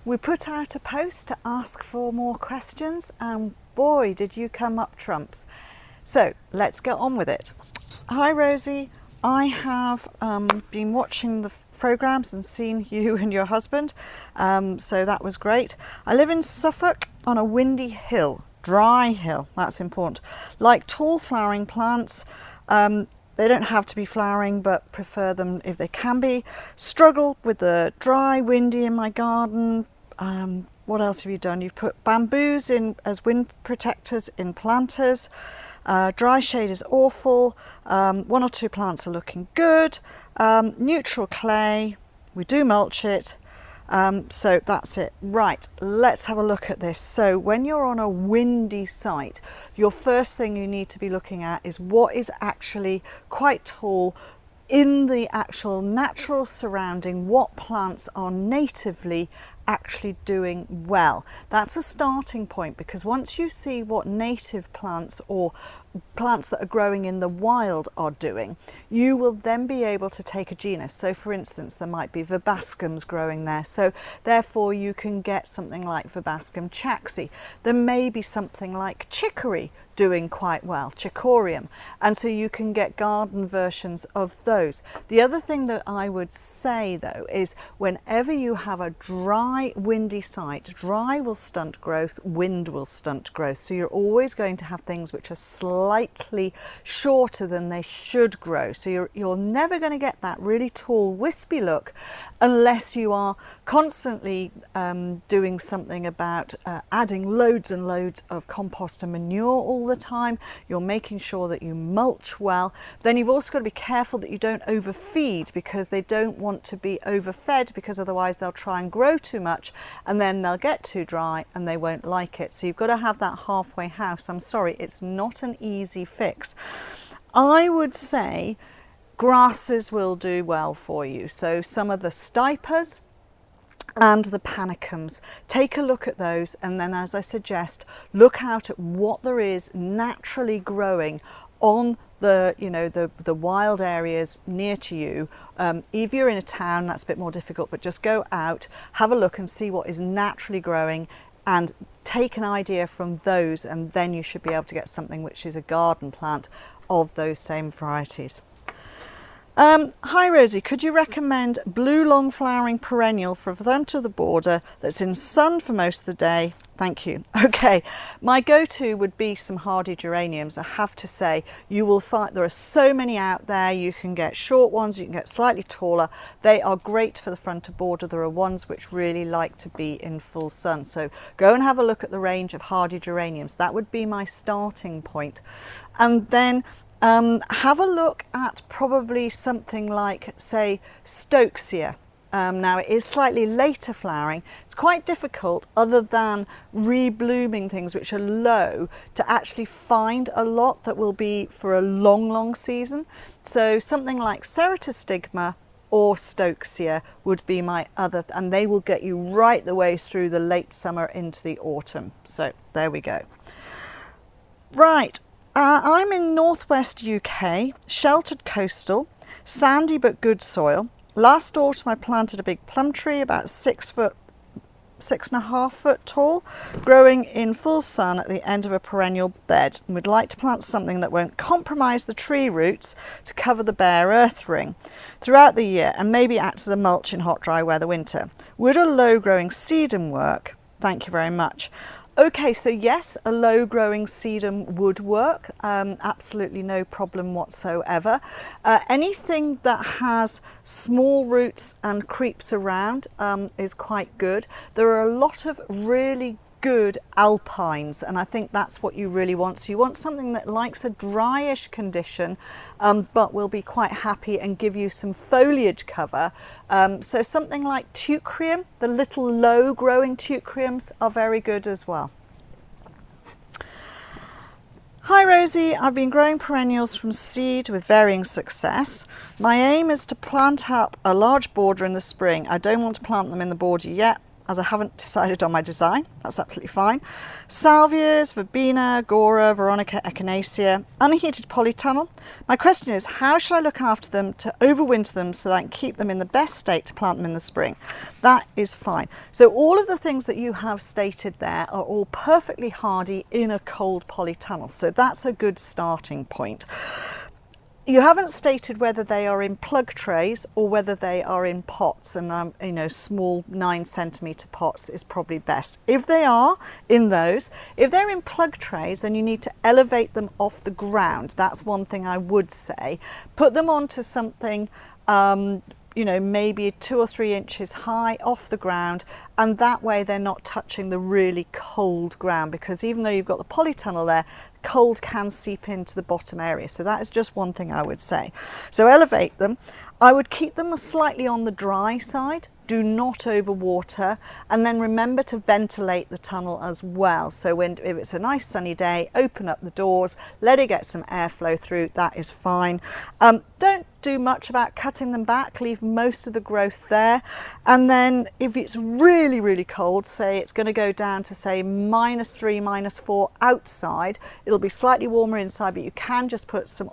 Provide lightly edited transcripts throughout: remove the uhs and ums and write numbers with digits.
We put out a post to ask for more questions, and boy, did you come up trumps. So let's get on with it. Hi Rosie, I have been watching the programs and seen you and your husband, so that was great. I live in Suffolk on a windy hill, dry hill, that's important. Like tall flowering plants, they don't have to be flowering, but prefer them if they can be. Struggle with the dry, windy in my garden. What else have you done? You've put bamboos in as wind protectors in planters. Dry shade is awful. One or two plants are looking good. Neutral clay, we do mulch it. So that's it. Right, let's have a look at this. So when you're on a windy site, your first thing you need to be looking at is what is actually quite tall in the actual natural surrounding, what plants are natively actually doing well. That's a starting point, because once you see what native plants or plants that are growing in the wild are doing, you will then be able to take a genus. So for instance, there might be verbascums growing there, so therefore you can get something like verbascum chaxi. There may be something like chicory doing quite well, chicoreum, and so you can get garden versions of those. The other thing that I would say though is whenever you have a dry, windy site, dry will stunt growth, wind will stunt growth, so you're always going to have things which are slightly shorter than they should grow. So you're never going to get that really tall wispy look unless you are constantly doing something about adding loads and loads of compost and manure all the time. You're making sure that you mulch well. Then you've also got to be careful that you don't overfeed, because they don't want to be overfed, because otherwise they'll try and grow too much and then they'll get too dry and they won't like it. So you've got to have that halfway house. I'm sorry, it's not an easy fix. I would say grasses will do well for you. So some of the stipers and the panicums, take a look at those, and then, as I suggest, look out at what there is naturally growing on the the wild areas near to you. If you're in a town, that's a bit more difficult, but just go out, have a look and see what is naturally growing and take an idea from those, and then you should be able to get something which is a garden plant of those same varieties. Hi Rosie, could you recommend blue long flowering perennial for the front of the border that's in sun for most of the day? Thank you. Okay, my go-to would be some hardy geraniums. I have to say, you will find there are so many out there. You can get short ones, you can get slightly taller. They are great for the front of border. There are ones which really like to be in full sun. So go and have a look at the range of hardy geraniums. That would be my starting point. And then have a look at probably something like, say, Stokesia. Now it is slightly later flowering. It's quite difficult, other than reblooming things which are low, to actually find a lot that will be for a long season. So something like Ceratostigma or Stokesia would be my other, and they will get you right the way through the late summer into the autumn. So there we go. Right. I'm in northwest UK, sheltered coastal, sandy but good soil. Last autumn I planted a big plum tree about 6.5 foot tall, growing in full sun at the end of a perennial bed. And we'd like to plant something that won't compromise the tree roots to cover the bare earth ring throughout the year and maybe act as a mulch in hot, dry weather winter. Would a low growing sedum work? Thank you very much. Okay, so yes, a low growing sedum would work, absolutely no problem whatsoever. Anything that has small roots and creeps around is quite good. There are a lot of really good alpines, and I think that's what you really want. So you want something that likes a dryish condition, but will be quite happy and give you some foliage cover. So something like teucrium, the little low growing teucriums are very good as well. Hi Rosie, I've been growing perennials from seed with varying success. My aim is to plant up a large border in the spring. I don't want to plant them in the border yet. as I haven't decided on my design. That's absolutely fine. Salvias, verbena, gora, veronica, echinacea, unheated polytunnel. My question is, how should I look after them to overwinter them so that I can keep them in the best state to plant them in the spring? That is fine. So all of the things that you have stated there are all perfectly hardy in a cold polytunnel. So that's a good starting point. You haven't stated whether they are in plug trays or whether they are in pots, and you know, small 9 centimetre pots is probably best. If they are in those, if they're in plug trays, then you need to elevate them off the ground. That's one thing I would say. Put them onto something, you know, maybe 2 or 3 inches high off the ground, and that way they're not touching the really cold ground, because even though you've got the polytunnel there, cold can seep into the bottom area. So that is just one thing I would say. So elevate them. I would keep them slightly on the dry side. Do not overwater, and then remember to ventilate the tunnel as well. So if it's a nice sunny day, open up the doors, let it get some airflow through. That is fine. Don't do much about cutting them back, leave most of the growth there. And then if it's really, really cold, say it's going to go down to say -3, -4 outside, it'll be slightly warmer inside, but you can just put some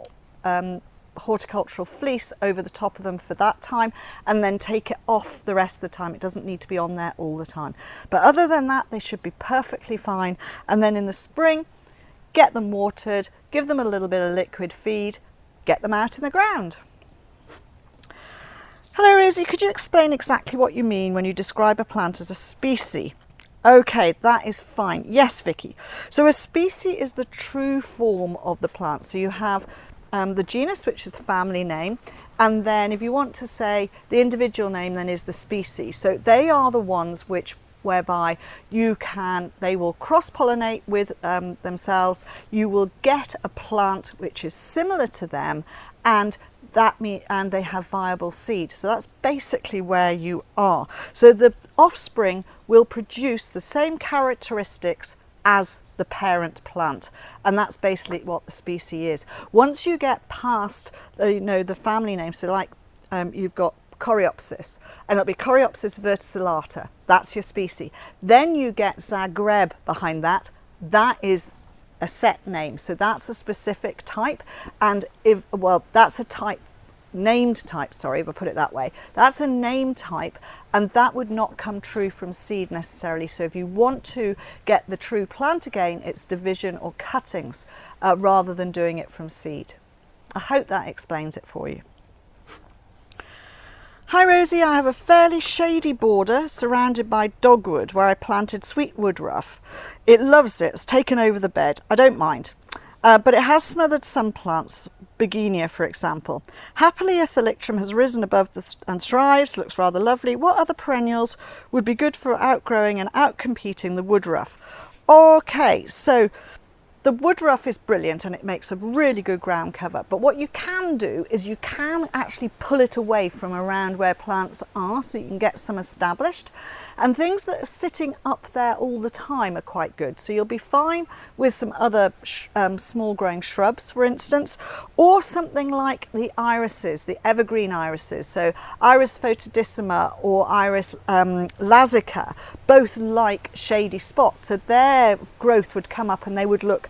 horticultural fleece over the top of them for that time, and then take it off the rest of the time. It doesn't need to be on there all the time. But other than that, they should be perfectly fine. And then in the spring, get them watered, give them a little bit of liquid feed, get them out in the ground. Hello Rosy, could you explain exactly what you mean when you describe a plant as a species? Okay, that is fine. Yes, Vicky. So a species is the true form of the plant. So you have the genus, which is the family name, and then if you want to say the individual name, then is the species. So they are the ones whereby they will cross-pollinate with themselves. You will get a plant which is similar to them, and they have viable seed. So that's basically where you are. So the offspring will produce the same characteristics as the parent plant, and that's basically what the species is. Once you get past the family name, so like you've got Coreopsis, and it'll be Coreopsis verticillata, that's your species. Then you get Zagreb behind that. That is a set name, so that's a specific type, and that's a type, named type, sorry if I put it that way. That's a name type, and that would not come true from seed necessarily. So if you want to get the true plant again, it's division or cuttings rather than doing it from seed. I hope that explains it for you. Hi Rosie, I have a fairly shady border surrounded by dogwood where I planted sweet woodruff. It loves it, it's taken over the bed. I don't mind. But it has smothered some plants, Begonia for example. Happily a thalictrum has risen above and thrives, looks rather lovely. What other perennials would be good for outgrowing and outcompeting the woodruff? Okay, so the woodruff is brilliant and it makes a really good ground cover, but what you can do is you can actually pull it away from around where plants are so you can get some established. And things that are sitting up there all the time are quite good. So you'll be fine with some other small growing shrubs, for instance, or something like the irises, the evergreen irises. So Iris photodissima or Iris lazica, both like shady spots. So their growth would come up and they would look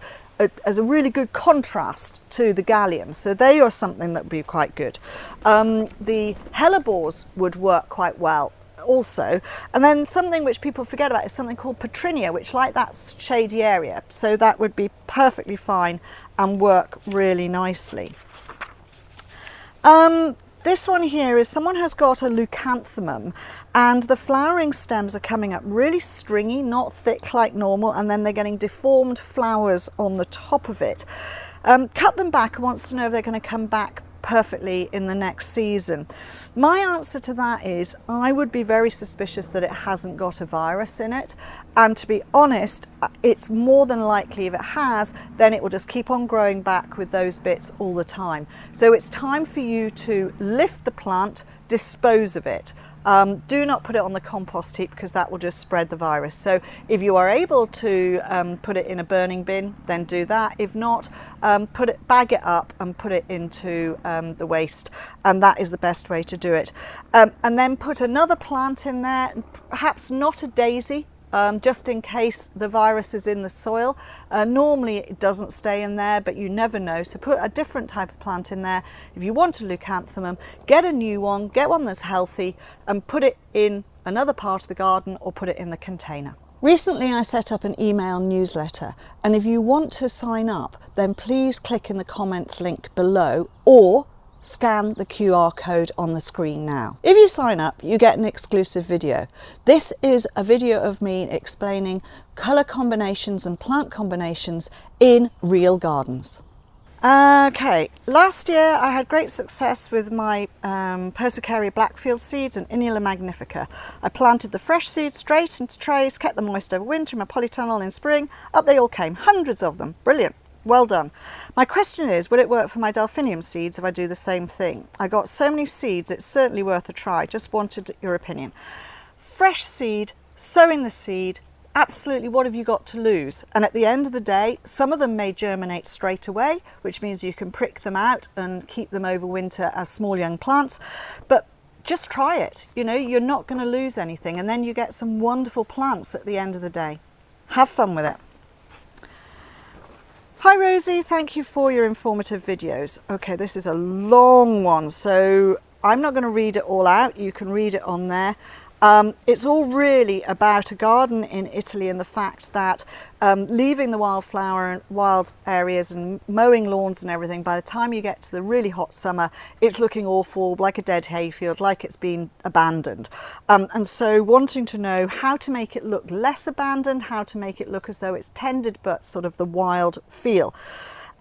as a really good contrast to the gallium. So they are something that would be quite good. The hellebores would work quite well also, and then something which people forget about is something called perennial, which like that shady area, so that would be perfectly fine and work really nicely. This one here is someone has got a Leucanthemum and the flowering stems are coming up really stringy, not thick like normal, and then they're getting deformed flowers on the top of it. Cut them back and wants to know if they're going to come back perfectly in the next season. My answer to that is I would be very suspicious that it hasn't got a virus in it, and to be honest, it's more than likely if it has, then it will just keep on growing back with those bits all the time. So it's time for you to lift the plant, dispose of it. Do not put it on the compost heap because that will just spread the virus. So if you are able to put it in a burning bin, then do that. If not, bag it up and put it into the waste, and that is the best way to do it. And then put another plant in there, perhaps not a daisy, just in case the virus is in the soil. Normally it doesn't stay in there, but you never know. So put a different type of plant in there. If you want a Leucanthemum, get a new one, get one that's healthy, and put it in another part of the garden or put it in the container. Recently I set up an email newsletter, and if you want to sign up, then please click in the comments link below or scan the QR code on the screen now. If you sign up, you get an exclusive video. This is a video of me explaining colour combinations and plant combinations in real gardens. Okay, last year I had great success with my Persicaria blackfield seeds and Inula magnifica. I planted the fresh seeds straight into trays, kept them moist over winter in my polytunnel in spring. Up they all came, hundreds of them. Brilliant. Well done. My question is, will it work for my delphinium seeds if I do the same thing? I got so many seeds, it's certainly worth a try. Just wanted your opinion. Fresh seed, sowing the seed, absolutely, what have you got to lose? And at the end of the day, some of them may germinate straight away, which means you can prick them out and keep them over winter as small young plants. But just try it. You know, you're not going to lose anything. And then you get some wonderful plants at the end of the day. Have fun with it. Hi Rosie, thank you for your informative videos. Okay, this is a long one, so I'm not going to read it all out. You can read it on there. It's all really about a garden in Italy and the fact that leaving the wildflower and wild areas and mowing lawns and everything, by the time you get to the really hot summer, it's looking awful, like a dead hayfield, like it's been abandoned. And so wanting to know how to make it look less abandoned, how to make it look as though it's tended but sort of the wild feel.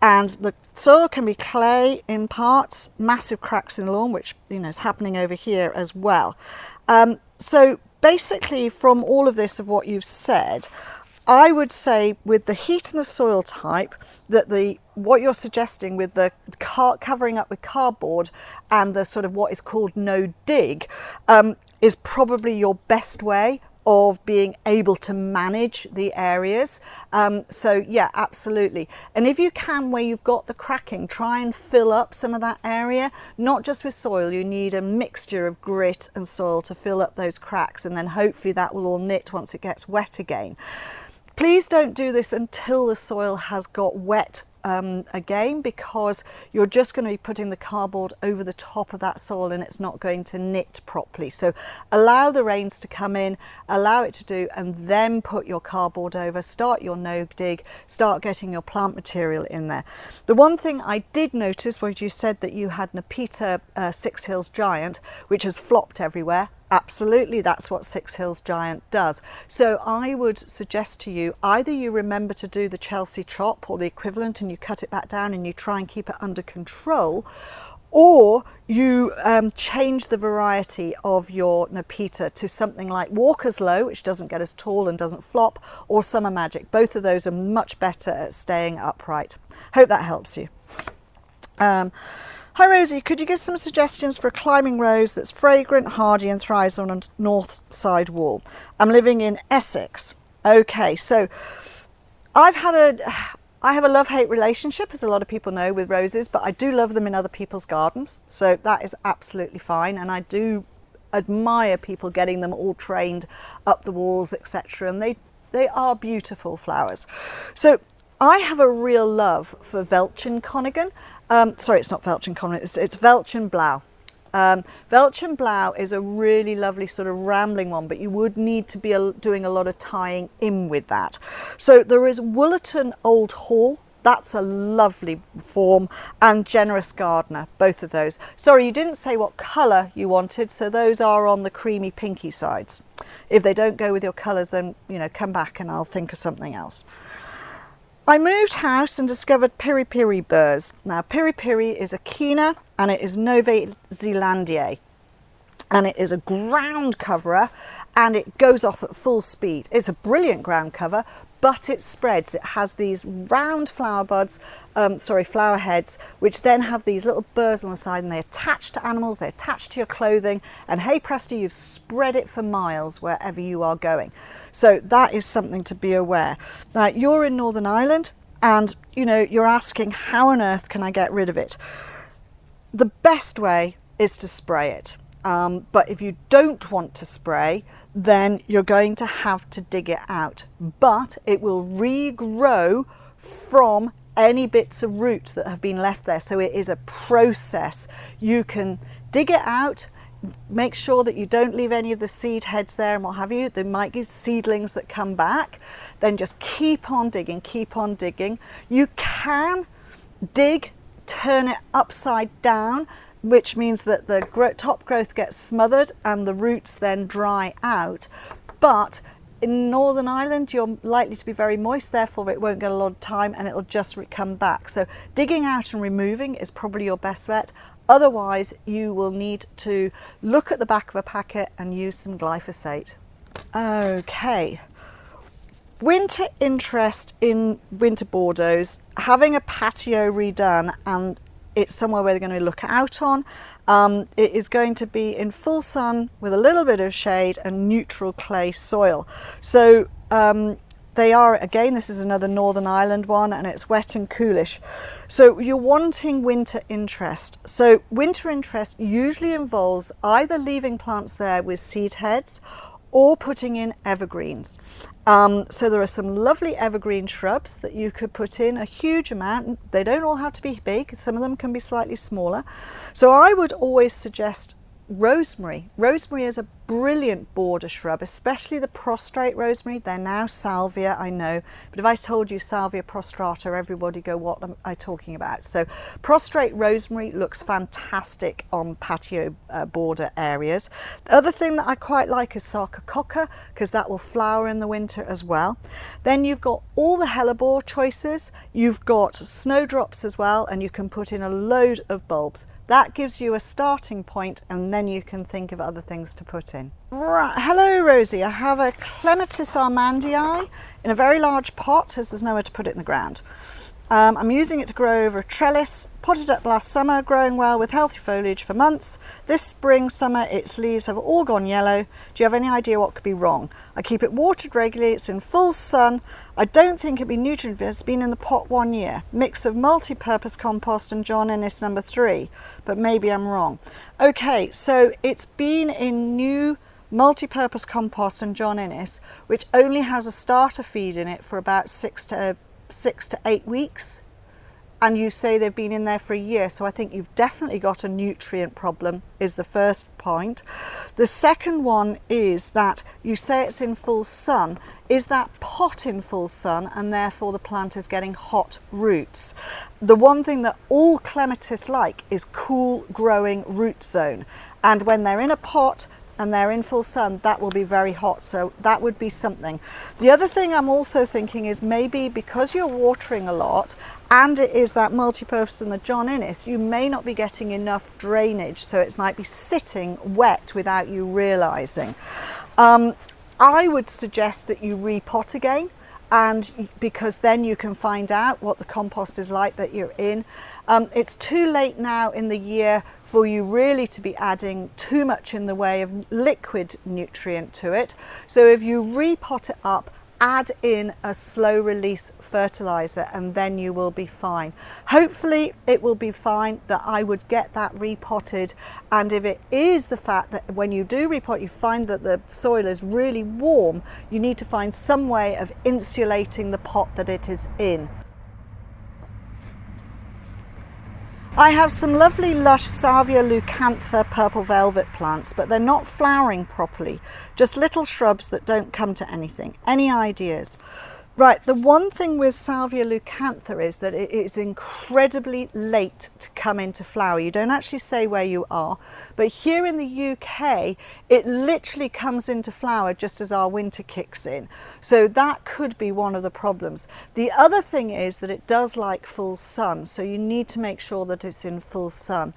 And the soil can be clay in parts, massive cracks in lawn, which is happening over here as well. So basically from all of this of what you've said, I would say with the heat and the soil type that what you're suggesting with the covering up with cardboard and the sort of what is called no dig is probably your best way of being able to manage the areas. So yeah, absolutely. And if you can, where you've got the cracking, try and fill up some of that area, not just with soil. You need a mixture of grit and soil to fill up those cracks, and then hopefully that will all knit once it gets wet again. Please don't do this until the soil has got wet again, because you're just going to be putting the cardboard over the top of that soil and it's not going to knit properly. So allow the rains to come in, allow it to do, and then put your cardboard over, start your no dig, start getting your plant material in there. The one thing I did notice was you said that you had Nepeta Six Hills Giant, which has flopped everywhere. Absolutely, that's what Six Hills Giant does. So I would suggest to you, either you remember to do the Chelsea chop or the equivalent and you cut it back down and you try and keep it under control, or you change the variety of your Nepeta to something like Walker's Low, which doesn't get as tall and doesn't flop, or Summer Magic. Both of those are much better at staying upright. Hope that helps you. Hi Rosie, could you give some suggestions for a climbing rose that's fragrant, hardy and thrives on a north side wall? I'm living in Essex. Okay, so I have a love-hate relationship, as a lot of people know, with roses, but I do love them in other people's gardens, so that is absolutely fine, and I do admire people getting them all trained up the walls, etc., and they are beautiful flowers. So I have a real love for Welschenkoningin. Sorry, it's not Welschenkoningin, it's Welschenblau. Welschenblau is a really lovely sort of rambling one, but you would need to be doing a lot of tying in with that. So there is Woollerton Old Hall. That's a lovely form, and Generous Gardener, both of those. Sorry, you didn't say what colour you wanted, so those are on the creamy pinky sides. If they don't go with your colours, then come back and I'll think of something else. I moved house and discovered pirri burrs. Now pirri is a Kina and it is Nova Zealandiae, and it is a ground coverer and it goes off at full speed. It's a brilliant ground cover, but it spreads. It has these round flower buds, flower heads, which then have these little burrs on the side, and they attach to animals, they attach to your clothing, and hey presto, you've spread it for miles wherever you are going. So that is something to be aware. Now, you're in Northern Ireland, and you're asking, how on earth can I get rid of it? The best way is to spray it. But if you don't want to spray, then you're going to have to dig it out. But it will regrow from any bits of root that have been left there. So it is a process. You can dig it out, make sure that you don't leave any of the seed heads there and what have you. There might be seedlings that come back. Then just keep on digging, keep on digging. You can dig, turn it upside down, which means that the top growth gets smothered and the roots then dry out. But in Northern Ireland, you're likely to be very moist, therefore it won't get a lot of time and it'll just come back. So digging out and removing is probably your best bet. Otherwise, you will need to look at the back of a packet and use some glyphosate. Okay. Winter interest in winter Bordeaux, having a patio redone, and it's somewhere where they're going to look out on. It is going to be in full sun with a little bit of shade and neutral clay soil. So they are, again, this is another Northern Ireland one, and it's wet and coolish. So you're wanting winter interest. So winter interest usually involves either leaving plants there with seed heads or putting in evergreens. So there are some lovely evergreen shrubs that you could put in a huge amount. They don't all have to be big. Some of them can be slightly smaller. So I would always suggest rosemary. Rosemary is a brilliant border shrub, especially the prostrate rosemary. They're now salvia, I know, but if I told you salvia prostrata, everybody go, what am I talking about? So prostrate rosemary looks fantastic on patio border areas. The other thing that I quite like is sarcococca, because that will flower in the winter as well. Then you've got all the hellebore choices. You've got snowdrops as well, and you can put in a load of bulbs. That gives you a starting point, and then you can think of other things to put in. Right, hello Rosie, I have a Clematis armandii in a very large pot, as there's nowhere to put it in the ground. I'm using it to grow over a trellis, potted up last summer, growing well with healthy foliage for months. This spring, summer, its leaves have all gone yellow. Do you have any idea what could be wrong? I keep it watered regularly, it's in full sun. I don't think it'd be nutrient, it's been in the pot 1 year. Mix of multi-purpose compost and John Innes number 3, but maybe I'm wrong. Okay, so it's been in new multi-purpose compost and John Innes, which only has a starter feed in it for about 6 to 8 weeks, and you say they've been in there for a year, so I think you've definitely got a nutrient problem, is the first point. The second one is that you say it's in full sun. Is that pot in full sun, and therefore the plant is getting hot roots? The one thing that all clematis like is cool growing root zone, and when they're in a pot and they're in full sun, that will be very hot, so that would be something. The other thing I'm also thinking is maybe because you're watering a lot and it is that multi-purpose and the John Innes, you may not be getting enough drainage, so it might be sitting wet without you realising. I would suggest that you repot again, and because then you can find out what the compost is like that you're in. It's too late now in the year for you really to be adding too much in the way of liquid nutrient to it. So if you repot it up, add in a slow release fertilizer, and then you will be fine. Hopefully it will be fine, that I would get that repotted. And if it is the fact that when you do repot you find that the soil is really warm, you need to find some way of insulating the pot that it is in. I have some lovely lush Salvia leucantha purple velvet plants, but they're not flowering properly. Just little shrubs that don't come to anything. Any ideas? Right, the one thing with Salvia leucantha is that it is incredibly late to come into flower. You don't actually say where you are, but here in the UK, it literally comes into flower just as our winter kicks in. So that could be one of the problems. The other thing is that it does like full sun, so you need to make sure that it's in full sun.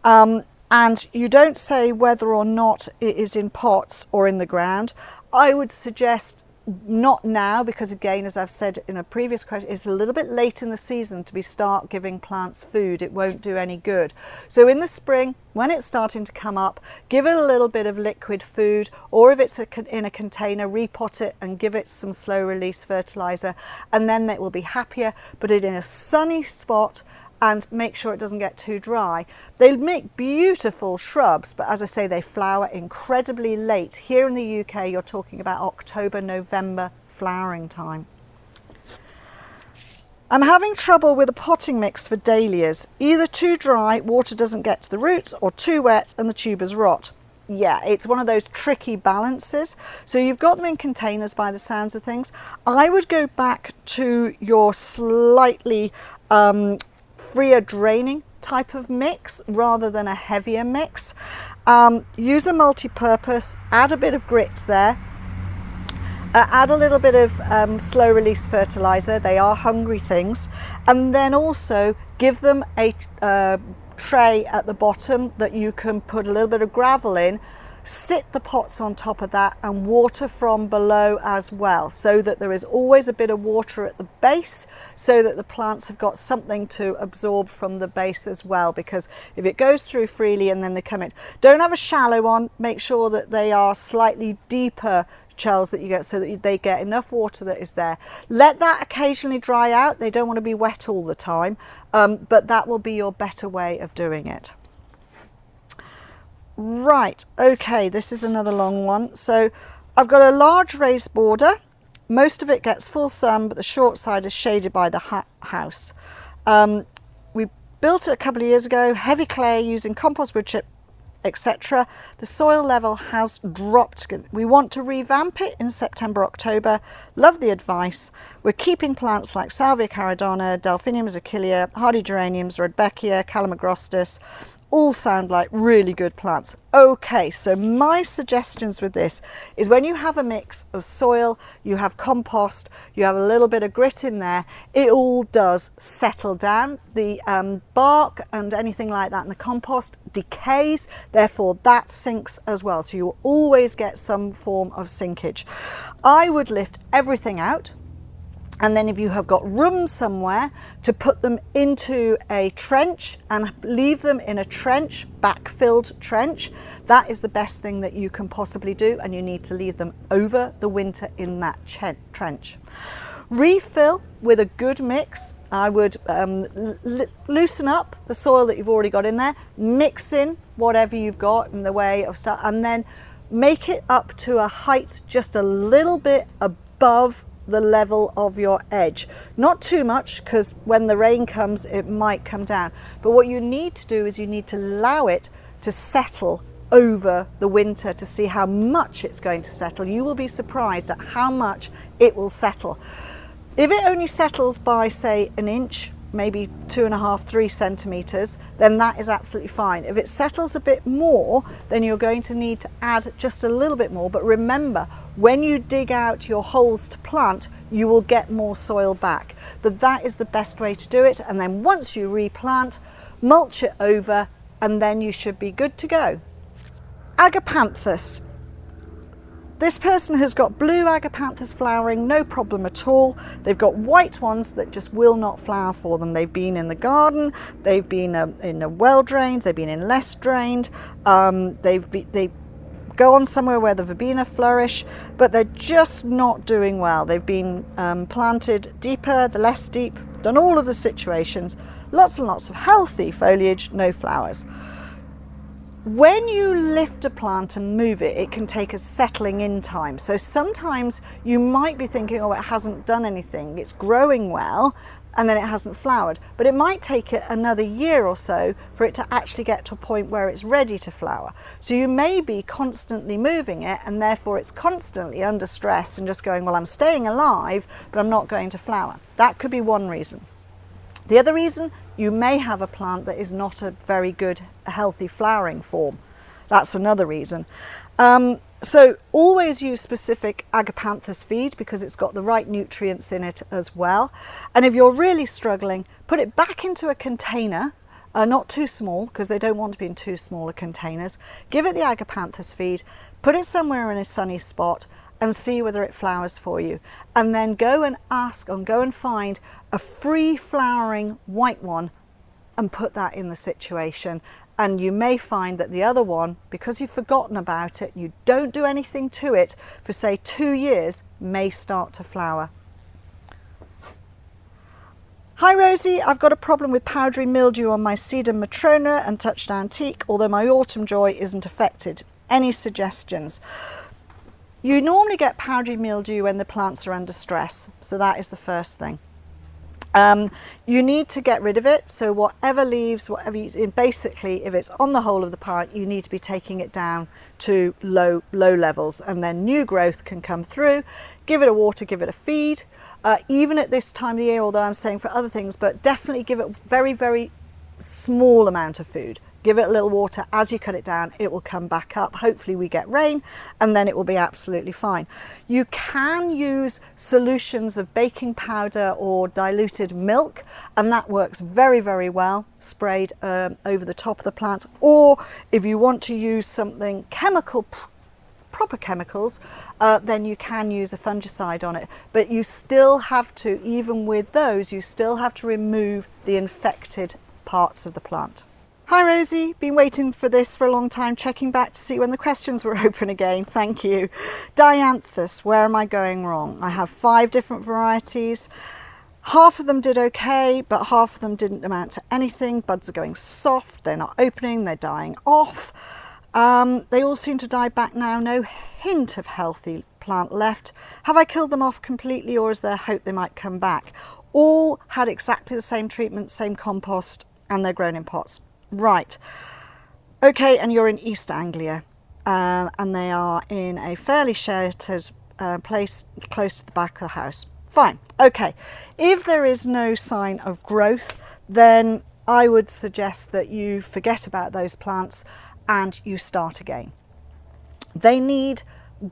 And you don't say whether or not it is in pots or in the ground. I would suggest not now, because again, as I've said in a previous question, it's a little bit late in the season to start giving plants food. It won't do any good. So in the spring, when it's starting to come up, give it a little bit of liquid food, or if it's in a container, repot it and give it some slow release fertilizer, and then it will be happier. Put it in a sunny spot and make sure it doesn't get too dry. They make beautiful shrubs, but as I say, they flower incredibly late. Here in the UK, you're talking about October, November flowering time. I'm having trouble with a potting mix for dahlias. Either too dry, water doesn't get to the roots, or too wet and the tubers rot. Yeah, it's one of those tricky balances. So you've got them in containers by the sounds of things. I would go back to your slightly freer draining type of mix rather than a heavier mix. Use a multi-purpose, add a bit of grit there, add a little bit of slow release fertilizer. They are hungry things. And then also give them a tray at the bottom that you can put a little bit of gravel in. Sit the pots on top of that and water from below as well, so that there is always a bit of water at the base, so that the plants have got something to absorb from the base as well, because if it goes through freely and then they come in, don't have a shallow one, make sure that they are slightly deeper shells that you get, so that they get enough water that is there. Let that occasionally dry out. They don't want to be wet all the time, but that will be your better way of doing it. Right, okay, this is another long one. So I've got a large raised border. Most of it gets full sun, but the short side is shaded by the house. We built it a couple of years ago, heavy clay using compost wood chip, etc. The soil level has dropped. We want to revamp it in September, October. Love the advice. We're keeping plants like Salvia caradonna, delphinium achillea, hardy geraniums, rudbeckia, calamagrostis. All sound like really good plants. Okay, so my suggestions with this is when you have a mix of soil, you have compost, you have a little bit of grit in there, it all does settle down. The bark and anything like that in the compost decays, therefore that sinks as well. So you will always get some form of sinkage. I would lift everything out. And then if you have got room somewhere to put them into a trench and leave them in a trench, backfilled trench, that is the best thing that you can possibly do, and you need to leave them over the winter in that trench. Refill with a good mix. I would loosen up the soil that you've already got in there, mix in whatever you've got in the way of stuff, and then make it up to a height just a little bit above the level of your edge. Not too much, because when the rain comes it might come down, but what you need to do is you need to allow it to settle over the winter to see how much it's going to settle. You will be surprised at how much it will settle. If it only settles by, say, an inch, maybe 2.5, 3 centimeters, then that is absolutely fine. If it settles a bit more, then you're going to need to add just a little bit more. But remember, when you dig out your holes to plant, you will get more soil back. But that is the best way to do it. And then once you replant, mulch it over, and then you should be good to go. Agapanthus. This person has got blue agapanthus flowering, no problem at all. They've got white ones that just will not flower for them. They've been in the garden, they've been in a well drained, they've been in less drained, they go on somewhere where the verbena flourish, but they're just not doing well. They've been planted deeper, the less deep, done all of the situations, lots and lots of healthy foliage, no flowers. When you lift a plant and move it, it can take a settling in time. So sometimes you might be thinking, oh, it hasn't done anything, it's growing well, and then it hasn't flowered. But it might take it another year or so for it to actually get to a point where it's ready to flower. So you may be constantly moving it, and therefore it's constantly under stress and just going, well, I'm staying alive, but I'm not going to flower. That could be one reason. The other reason, you may have a plant that is not a very good, healthy flowering form. That's another reason. So always use specific agapanthus feed because it's got the right nutrients in it as well. And if you're really struggling, put it back into a container, not too small because they don't want to be in too smaller containers. Give it the agapanthus feed, put it somewhere in a sunny spot, and see whether it flowers for you. And then go and ask and go and find a free flowering white one and put that in the situation. And you may find that the other one, because you've forgotten about it, you don't do anything to it for say 2 years, may start to flower. Hi Rosie, I've got a problem with powdery mildew on my sedum matrona and touchdown teak, although my autumn joy isn't affected. Any suggestions? You normally get powdery mildew when the plants are under stress, so that is the first thing. You need to get rid of it, so whatever leaves, basically if it's on the whole of the plant, you need to be taking it down to low levels, and then new growth can come through. Give it a water, give it a feed, even at this time of the year, although I'm saying for other things, but definitely give it very, very small amount of food. Give it a little water. As you cut it down, it will come back up. Hopefully we get rain and then it will be absolutely fine. You can use solutions of baking powder or diluted milk, and that works very, very well, sprayed over the top of the plant. Or if you want to use something chemical, proper chemicals, then you can use a fungicide on it. But you still have to, even with those, you still have to remove the infected parts of the plant. Hi Rosie, been waiting for this for a long time, checking back to see when the questions were open again. Thank you. Dianthus, where am I going wrong? I have 5 different varieties. Half of them did okay, but half of them didn't amount to anything. Buds are going soft, they're not opening, they're dying off. They all seem to die back now, no hint of healthy plant left. Have I killed them off completely, or is there hope they might come back? All had exactly the same treatment, same compost, and they're grown in pots. Right, okay, and you're in East Anglia, and they are in a fairly sheltered place close to the back of the house. Fine, okay. If there is no sign of growth, then I would suggest that you forget about those plants and you start again. They need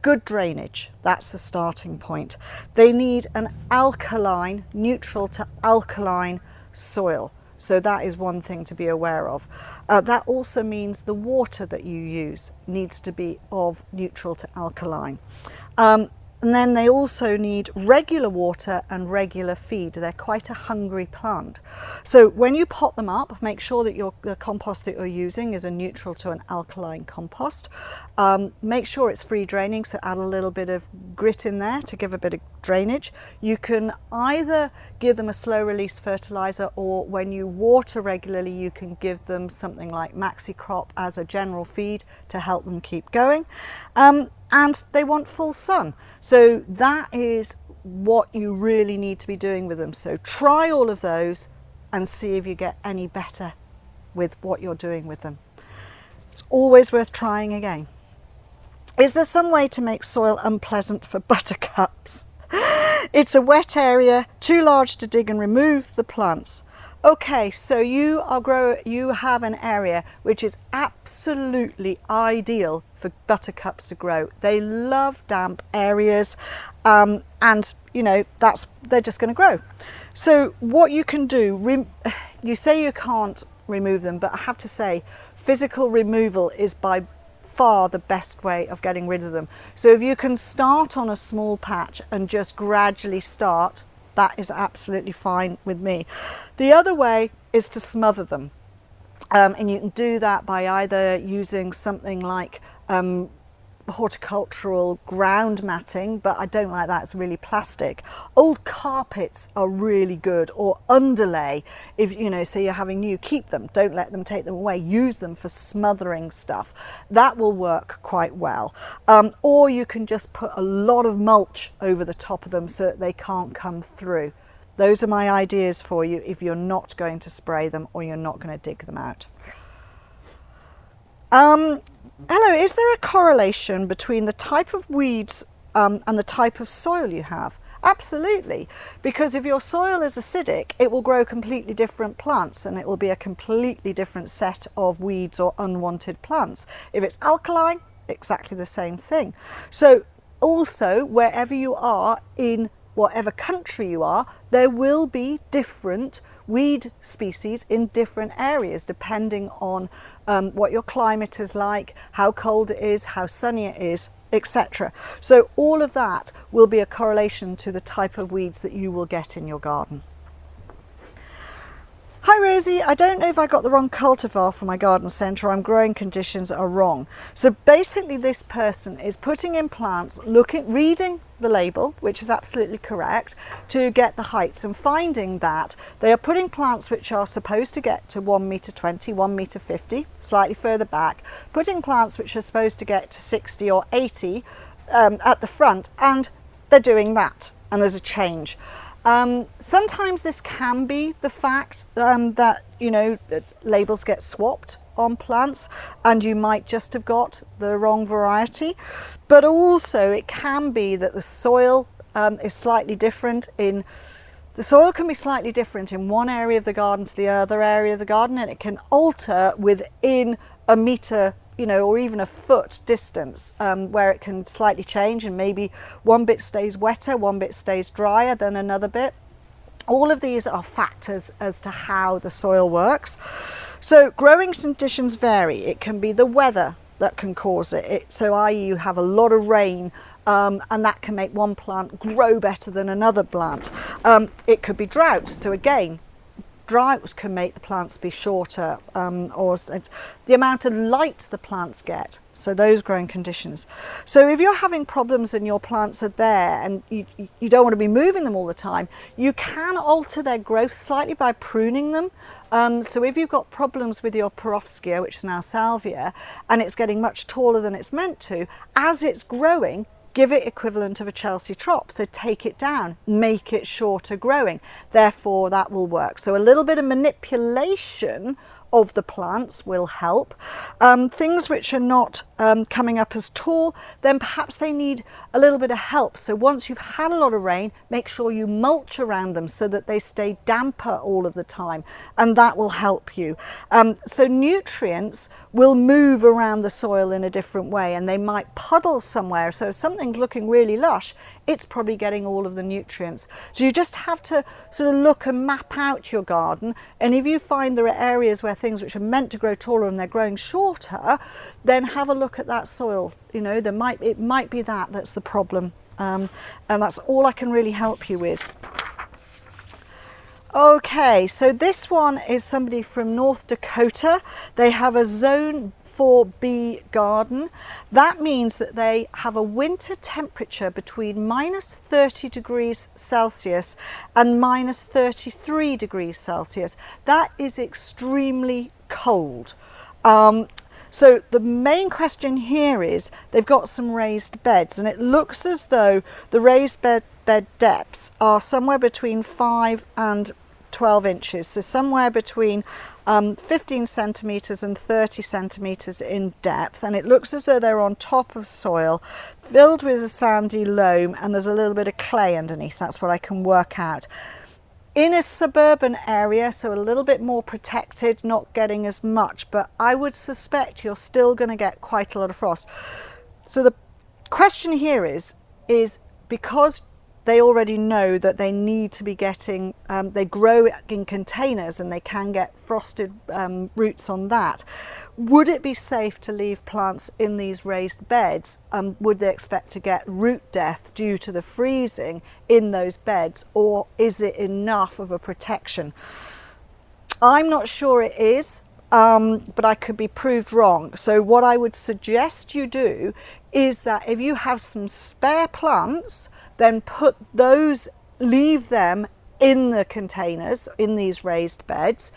good drainage, that's the starting point. They need an alkaline, neutral to alkaline soil. So that is one thing to be aware of. That also means the water that you use needs to be of neutral to alkaline. And then they also need regular water and regular feed. They're quite a hungry plant. So when you pot them up, make sure that the compost that you're using is a neutral to an alkaline compost. Make sure it's free draining, so add a little bit of grit in there to give a bit of drainage. You can either give them a slow release fertilizer, or when you water regularly, you can give them something like Maxi Crop as a general feed to help them keep going. And they want full sun. So that is what you really need to be doing with them. So try all of those and see if you get any better with what you're doing with them. It's always worth trying again. Is there some way to make soil unpleasant for buttercups? It's a wet area, too large to dig and remove the plants. Okay, so you have an area which is absolutely ideal for buttercups to grow. They love damp areas, and you know they're just going to grow. So what you can do, you say you can't remove them, but I have to say physical removal is by far the best way of getting rid of them. So if you can start on a small patch and just gradually start, that is absolutely fine with me. The other way is to smother them. And you can do that by either using something like horticultural ground matting, but I don't like that, it's really plastic. Old carpets are really good, or underlay, if you know, so you're having new, keep them, don't let them take them away, use them for smothering stuff. That will work quite well. Or you can just put a lot of mulch over the top of them so that they can't come through. Those are my ideas for you if you're not going to spray them or you're not going to dig them out. Hello, is there a correlation between the type of weeds and the type of soil you have? Absolutely, because if your soil is acidic, it will grow completely different plants and it will be a completely different set of weeds or unwanted plants. If it's alkaline, exactly the same thing. So also, wherever you are, in whatever country you are, there will be different weed species in different areas depending on what your climate is like, how cold it is, how sunny it is, etc. So all of that will be a correlation to the type of weeds that you will get in your garden. Hi Rosie, I don't know if I got the wrong cultivar for my garden centre, or growing conditions are wrong. So basically this person is putting in plants, reading the label, which is absolutely correct, to get the heights, and finding that they are putting plants which are supposed to get to 1 metre 20, 1 metre 50, slightly further back, putting plants which are supposed to get to 60 or 80 at the front, and they're doing that, and there's a change. Sometimes this can be the fact that, you know, labels get swapped on plants and you might just have got the wrong variety, but also it can be that the soil is slightly different in the soil can be slightly different in one area of the garden to the other area of the garden, and it can alter within a metre, you know, or even a foot distance, where it can slightly change, and maybe one bit stays wetter, one bit stays drier than another bit. All of these are factors as to how the soil works. So growing conditions vary. It can be the weather that can cause it. So i.e. you have a lot of rain, and that can make one plant grow better than another plant. It could be drought. So again, droughts can make the plants be shorter, or the amount of light the plants get, so those growing conditions. So if you're having problems and your plants are there and you don't want to be moving them all the time, you can alter their growth slightly by pruning them. So if you've got problems with your Perovskea, which is now Salvia, and it's getting much taller than it's meant to, as it's growing, give it equivalent of a Chelsea trop. So take it down, make it shorter growing. Therefore, that will work. So a little bit of manipulation of the plants will help. Things which are not coming up as tall, then perhaps they need a little bit of help. So once you've had a lot of rain, make sure you mulch around them so that they stay damper all of the time, and that will help you. So nutrients will move around the soil in a different way, and they might puddle somewhere. So if something's looking really lush, it's probably getting all of the nutrients. So you just have to sort of look and map out your garden, and if you find there are areas where things which are meant to grow taller and they're growing shorter, then have a look at that soil. You know, it might be that's the problem, and that's all I can really help you with. Okay, so this one is somebody from North Dakota. They have a zone 4B garden. That means that they have a winter temperature between minus 30 degrees Celsius and minus 33 degrees Celsius. That is extremely cold. So the main question here is they've got some raised beds, and it looks as though the raised bed depths are somewhere between 5 and 12 inches, so somewhere between 15 centimetres and 30 centimetres in depth, and it looks as though they're on top of soil filled with a sandy loam, and there's a little bit of clay underneath. That's what I can work out. In a suburban area, so a little bit more protected, not getting as much, but I would suspect you're still going to get quite a lot of frost. So the question here is because they already know that they need to be getting, they grow in containers and they can get frosted roots on that. Would it be safe to leave plants in these raised beds? Would they expect to get root death due to the freezing in those beds, or is it enough of a protection? I'm not sure it is, but I could be proved wrong. So what I would suggest you do is that if you have some spare plants, then leave them in the containers, in these raised beds,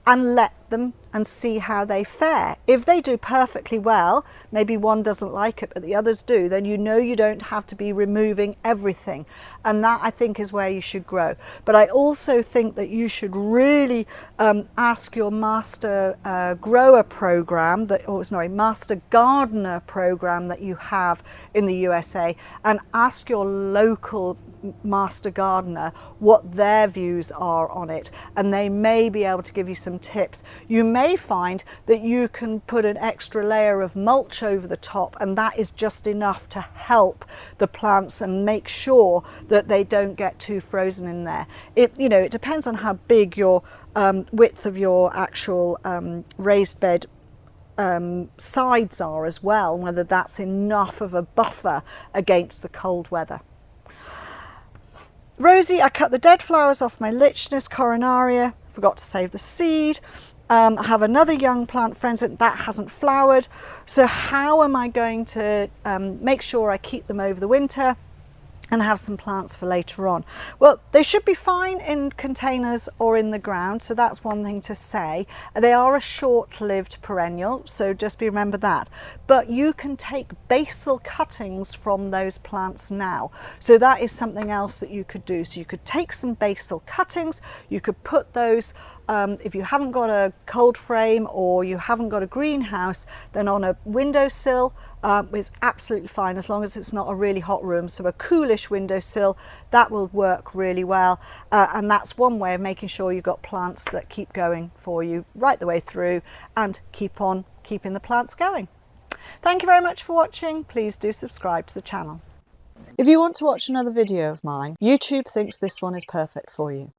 and let them and see how they fare. If they do perfectly well, maybe one doesn't like it but the others do, then you know you don't have to be removing everything, and that I think is where you should grow. But I also think that you should really ask your master grower program, master gardener program that you have in the USA, and ask your local master gardener what their views are on it, and they may be able to give you some tips. You may find that you can put an extra layer of mulch over the top, and that is just enough to help the plants and make sure that they don't get too frozen in there. It depends on how big your width of your actual raised bed sides are as well, whether that's enough of a buffer against the cold weather. Rosy, I cut the dead flowers off my lychnis coronaria, forgot to save the seed. I have another young plant, fragrant, that hasn't flowered. So how am I going to make sure I keep them over the winter and have some plants for later on? Well, they should be fine in containers or in the ground, so that's one thing to say. They are a short-lived perennial, so just remember that. But you can take basal cuttings from those plants now, so that is something else that you could do. So you could take some basal cuttings, you could put those, if you haven't got a cold frame or you haven't got a greenhouse, then on a windowsill is absolutely fine, as long as it's not a really hot room. So a coolish windowsill, that will work really well, and that's one way of making sure you've got plants that keep going for you right the way through and keep on keeping the plants going. Thank you very much for watching. Please do subscribe to the channel. If you want to watch another video of mine, YouTube thinks this one is perfect for you.